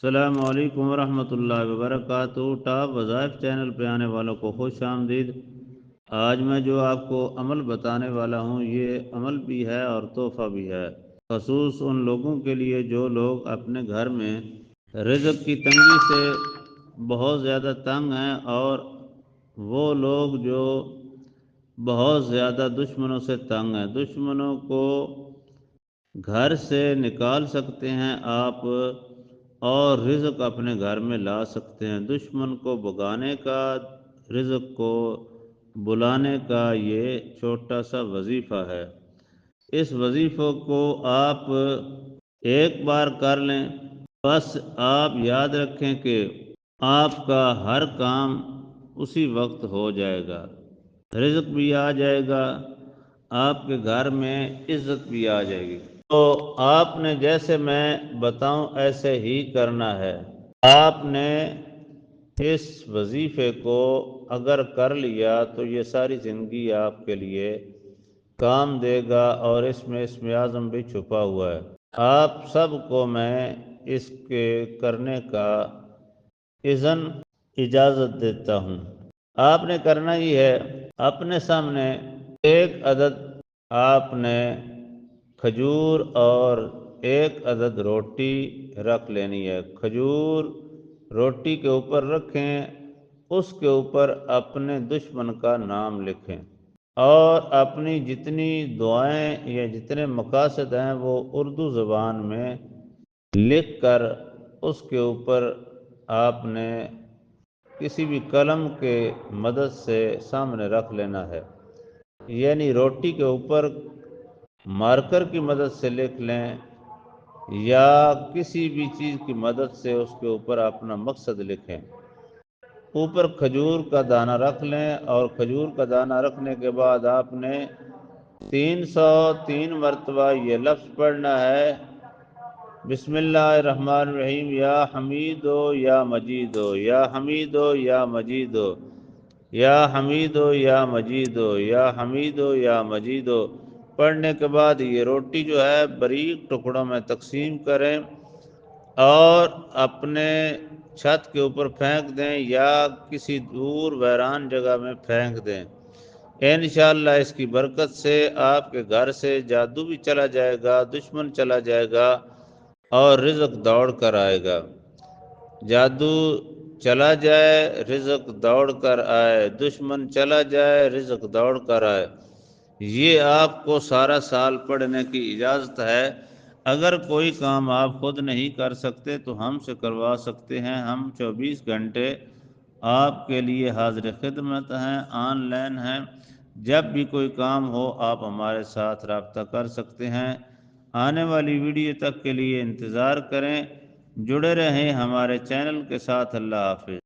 السلام علیکم ورحمۃ اللہ وبرکاتہ۔ ٹاپ وظائف چینل پہ آنے والوں کو خوش آمدید۔ آج میں جو آپ کو عمل بتانے والا ہوں یہ عمل بھی ہے اور تحفہ بھی ہے، خصوص ان لوگوں کے لیے جو لوگ اپنے گھر میں رزق کی تنگی سے بہت زیادہ تنگ ہیں، اور وہ لوگ جو بہت زیادہ دشمنوں سے تنگ ہیں۔ دشمنوں کو گھر سے نکال سکتے ہیں آپ، اور رزق اپنے گھر میں لا سکتے ہیں۔ دشمن کو بھگانے کا، رزق کو بلانے کا یہ چھوٹا سا وظیفہ ہے۔ اس وظیفے کو آپ ایک بار کر لیں، بس آپ یاد رکھیں کہ آپ کا ہر کام اسی وقت ہو جائے گا، رزق بھی آ جائے گا، آپ کے گھر میں عزت بھی آ جائے گی۔ تو آپ نے جیسے میں بتاؤں ایسے ہی کرنا ہے۔ آپ نے اس وظیفے کو اگر کر لیا تو یہ ساری زندگی آپ کے لیے کام دے گا، اور اس میں اسم اعظم بھی چھپا ہوا ہے۔ آپ سب کو میں اس کے کرنے کا اجازت دیتا ہوں۔ آپ نے کرنا ہی ہے، اپنے سامنے ایک عدد آپ نے کھجور اور ایک عدد روٹی رکھ لینی ہے۔ کھجور روٹی کے اوپر رکھیں، اس کے اوپر اپنے دشمن کا نام لکھیں، اور اپنی جتنی دعائیں یا جتنے مقاصد ہیں وہ اردو زبان میں لکھ کر اس کے اوپر آپ نے کسی بھی قلم کے مدد سے سامنے رکھ لینا ہے، یعنی روٹی کے اوپر مارکر کی مدد سے لکھ لیں، یا کسی بھی چیز کی مدد سے اس کے اوپر اپنا مقصد لکھیں۔ اوپر کھجور کا دانہ رکھ لیں، اور کھجور کا دانہ رکھنے کے بعد آپ نے 303 مرتبہ یہ لفظ پڑھنا ہے، بسم اللہ الرحمن الرحیم، یا حمیدو یا مجیدو، یا حمیدو یا مجیدو، یا حمیدو یا مجیدو، یا حمیدو یا مجیدو۔ پڑھنے کے بعد یہ روٹی جو ہے باریک ٹکڑوں میں تقسیم کریں، اور اپنے چھت کے اوپر پھینک دیں، یا کسی دور ویران جگہ میں پھینک دیں۔ انشاءاللہ اس کی برکت سے آپ کے گھر سے جادو بھی چلا جائے گا، دشمن چلا جائے گا، اور رزق دوڑ کر آئے گا۔ جادو چلا جائے، رزق دوڑ کر آئے، دشمن چلا جائے، رزق دوڑ کر آئے۔ یہ آپ کو سارا سال پڑھنے کی اجازت ہے۔ اگر کوئی کام آپ خود نہیں کر سکتے تو ہم سے کروا سکتے ہیں۔ ہم 24 گھنٹے آپ کے لیے حاضر خدمت ہیں، آن لائن ہیں۔ جب بھی کوئی کام ہو آپ ہمارے ساتھ رابطہ کر سکتے ہیں۔ آنے والی ویڈیو تک کے لیے انتظار کریں، جڑے رہیں ہمارے چینل کے ساتھ۔ اللہ حافظ۔